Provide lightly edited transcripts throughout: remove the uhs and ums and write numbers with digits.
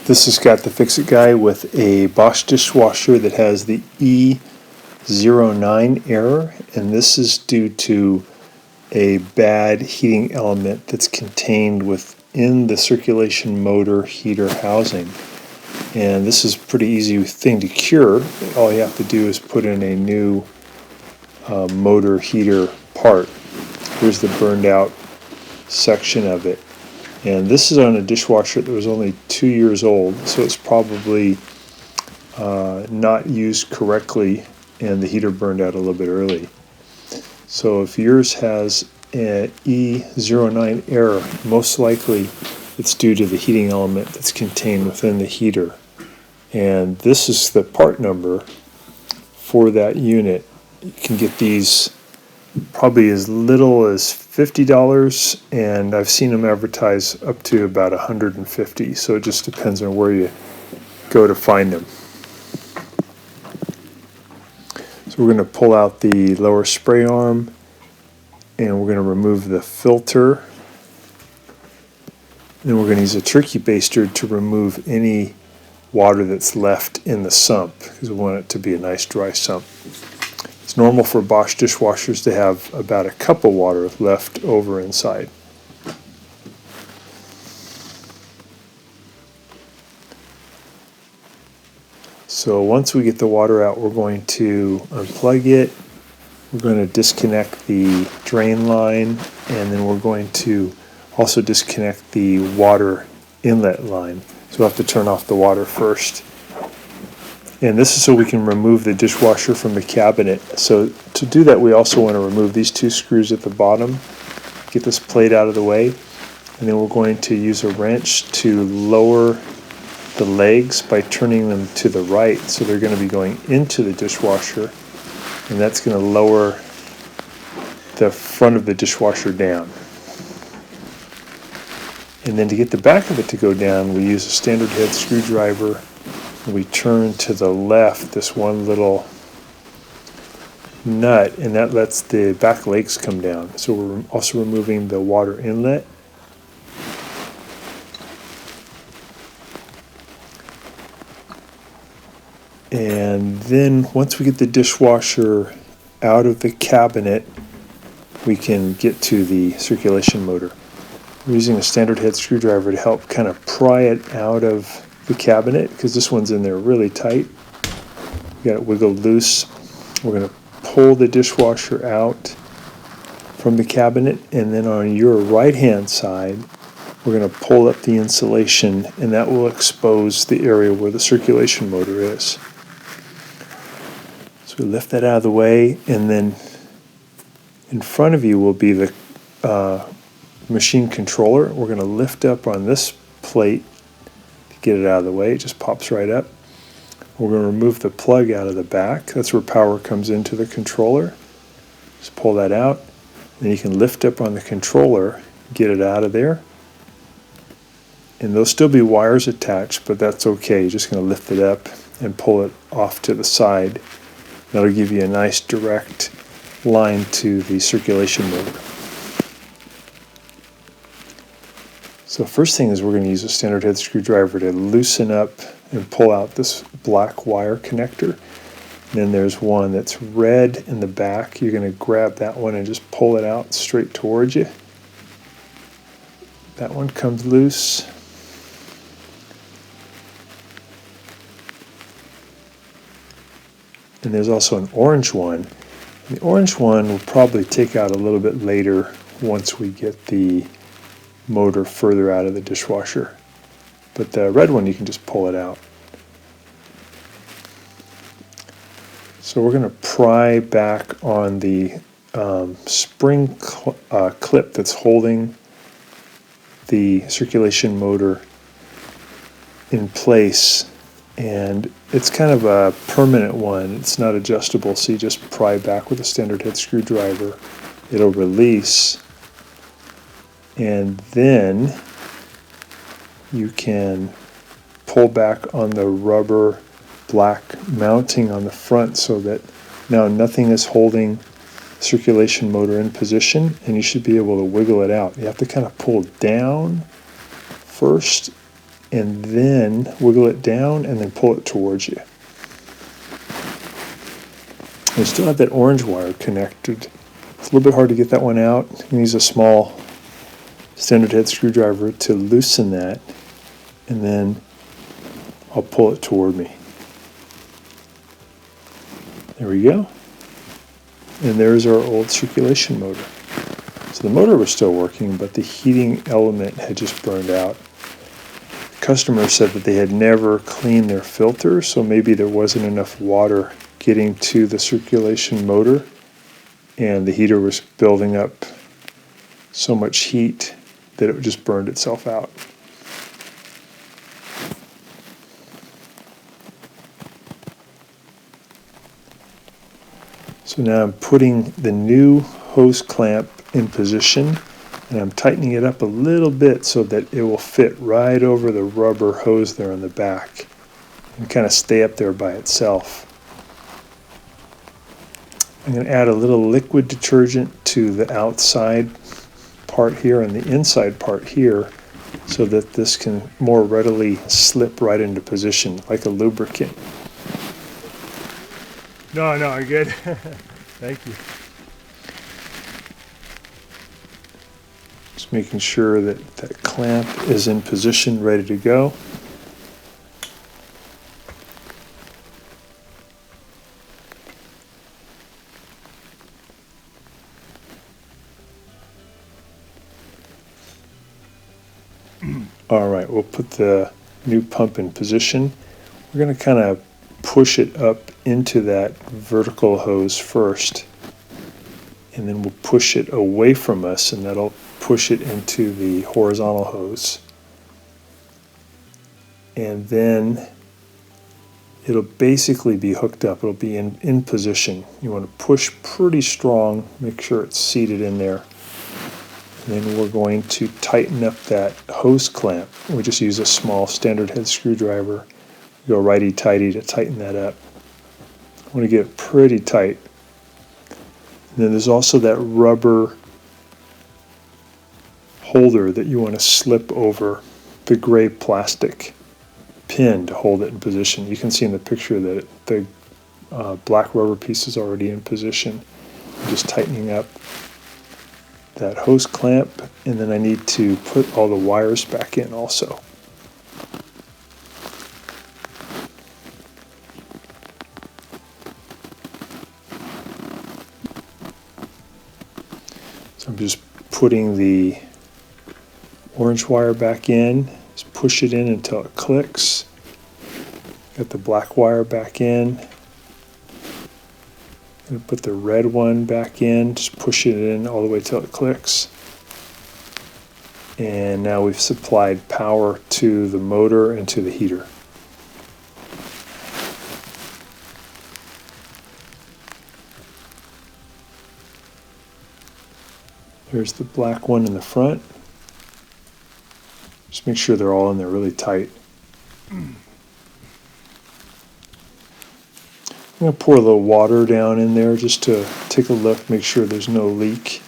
This has got the Fix-It guy with a BOSCH dishwasher that has the E09 error, and this is due to a bad heating element that's contained within the circulation motor heater housing. And this is a pretty easy thing to cure. All you have to do is put in a new motor heater part. Here's the burned out section of it. And this is on a dishwasher that was only 2 years old, so it's probably not used correctly and the heater burned out a little bit early. So if yours has an E09 error, most likely it's due to the heating element that's contained within the heater. And this is the part number for that unit. You can get these probably as little as $50, and I've seen them advertised up to about $150, so it just depends on where you go to find them. So we're going to pull out the lower spray arm, and we're going to remove the filter. Then we're going to use a turkey baster to remove any water that's left in the sump, because we want it to be a nice dry sump. It's normal for BOSCH dishwashers to have about a cup of water left over inside. So once we get the water out, we're going to unplug it. We're going to disconnect the drain line, and then we're going to also disconnect the water inlet line. So we'll have to turn off the water first. And this is so we can remove the dishwasher from the cabinet. So to do that, we also want to remove these two screws at the bottom, get this plate out of the way, and then we're going to use a wrench to lower the legs by turning them to the right. So they're going to be going into the dishwasher, and that's going to lower the front of the dishwasher down. And then to get the back of it to go down, we use a standard head screwdriver. We turn to the left this one little nut, and that lets the back legs come down. So we're also removing the water inlet. And then once we get the dishwasher out of the cabinet, we can get to the circulation motor. We're using a standard head screwdriver to help kind of pry it out of the cabinet, because this one's in there really tight. You got it wiggled loose. We're going to pull the dishwasher out from the cabinet, and then on your right hand side we're going to pull up the insulation, and that will expose the area where the circulation motor is. So we lift that out of the way, and then in front of you will be the machine controller. We're going to lift up on this plate to get it out of the way. It just pops right up. We're going to remove the plug out of the back. That's where power comes into the controller. Just pull that out. Then you can lift up on the controller, get it out of there. And there'll still be wires attached, but that's okay. You're just going to lift it up and pull it off to the side. That'll give you a nice direct line to the circulation motor. So first thing is we're going to use a standard head screwdriver to loosen up and pull out this black wire connector. And then there's one that's red in the back. You're going to grab that one and just pull it out straight towards you. That one comes loose. And there's also an orange one. The orange one will probably take out a little bit later once we get the motor further out of the dishwasher. But the red one, you can just pull it out. So we're going to pry back on the spring clip that's holding the circulation motor in place. And it's kind of a permanent one. It's not adjustable, so you just pry back with a standard head screwdriver. It'll release, and then you can pull back on the rubber black mounting on the front so that now nothing is holding the circulation motor in position, and you should be able to wiggle it out. You have to kind of pull down first and then wiggle it down and then pull it towards you. We still have that orange wire connected. It's a little bit hard to get that one out. You use a small standard head screwdriver to loosen that, and then I'll pull it toward me. There we go. And there's our old circulation motor. So the motor was still working, but the heating element had just burned out. The customer said that they had never cleaned their filter, so maybe there wasn't enough water getting to the circulation motor, and the heater was building up so much heat that it just burned itself out. So now I'm putting the new hose clamp in position, and I'm tightening it up a little bit so that it will fit right over the rubber hose there on the back and kind of stay up there by itself. I'm going to add a little liquid detergent to the outside part here and the inside part here so that this can more readily slip right into position like a lubricant. No, I'm good. Thank you. Just making sure that that clamp is in position, ready to go. All right, we'll put the new pump in position. We're going to kind of push it up into that vertical hose first, and then we'll push it away from us, and that'll push it into the horizontal hose. And then it'll basically be hooked up. It'll be in position. You want to push pretty strong, make sure it's seated in there. And then we're going to tighten up that hose clamp. We just use a small standard head screwdriver. Go righty-tighty to tighten that up. I want to get it pretty tight. And then there's also that rubber holder that you want to slip over the gray plastic pin to hold it in position. You can see in the picture that the black rubber piece is already in position. I'm just tightening up that hose clamp, and then I need to put all the wires back in also. So I'm just putting the orange wire back in, just push it in until it clicks. Got the black wire back in. I'm going to put the red one back in, just push it in all the way till it clicks. And now we've supplied power to the motor and to the heater. There's the black one in the front. Just make sure they're all in there really tight. I'm going to pour a little water down in there just to take a look, make sure there's no leak.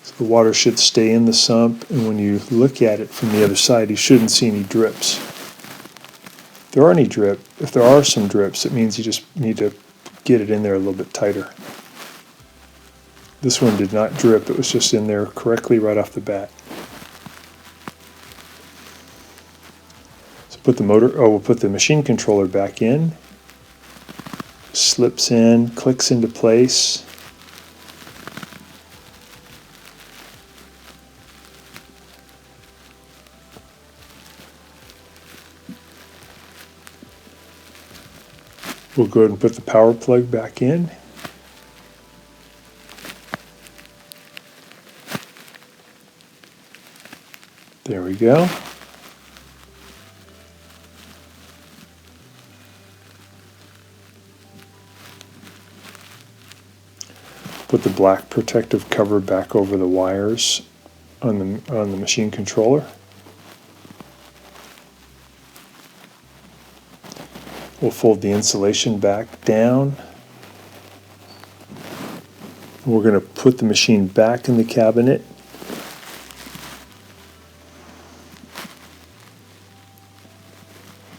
So the water should stay in the sump, and when you look at it from the other side, you shouldn't see any drips. If there are some drips, it means you just need to get it in there a little bit tighter. This one did not drip, it was just in there correctly right off the bat. So we'll put the machine controller back in. Slips in, clicks into place. We'll go ahead and put the power plug back in. There we go. Put the black protective cover back over the wires on the machine controller. We'll fold the insulation back down. We're going to put the machine back in the cabinet.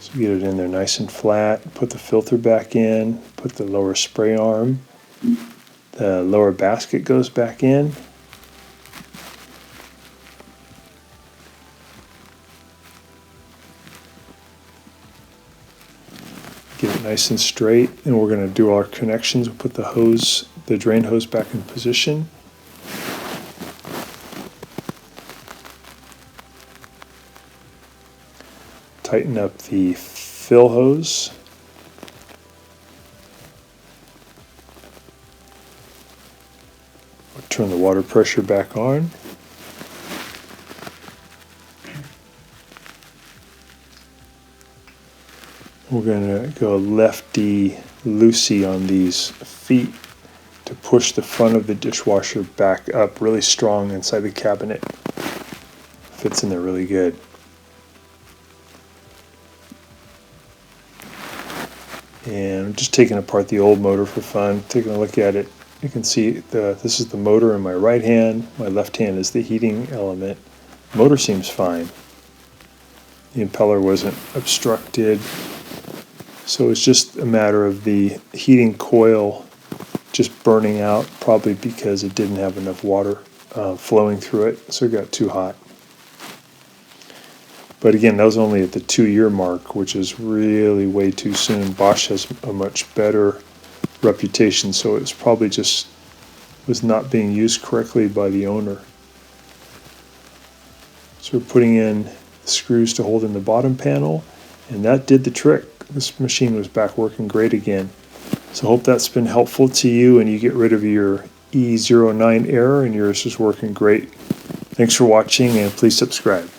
So get it in there nice and flat, put the filter back in, put the lower spray arm, the lower basket goes back in. Get it nice and straight, and we're going to do our connections. We'll put the hose, the drain hose back in position. Tighten up the fill hose. Turn the water pressure back on. We're going to go lefty-loosey on these feet to push the front of the dishwasher back up really strong inside the cabinet. Fits in there really good. And I'm just taking apart the old motor for fun, taking a look at it. You can see this is the motor in my right hand, my left hand is the heating element. Motor seems fine. The impeller wasn't obstructed. So it's just a matter of the heating coil just burning out, probably because it didn't have enough water flowing through it, so it got too hot. But again, that was only at the 2-year mark, which is really way too soon. Bosch has a much better reputation, so it's probably just was not being used correctly by the owner. So we're putting in the screws to hold in the bottom panel, and that did the trick. This machine was back working great again. So I hope that's been helpful to you and you get rid of your E09 error and yours is working great. Thanks for watching and please subscribe.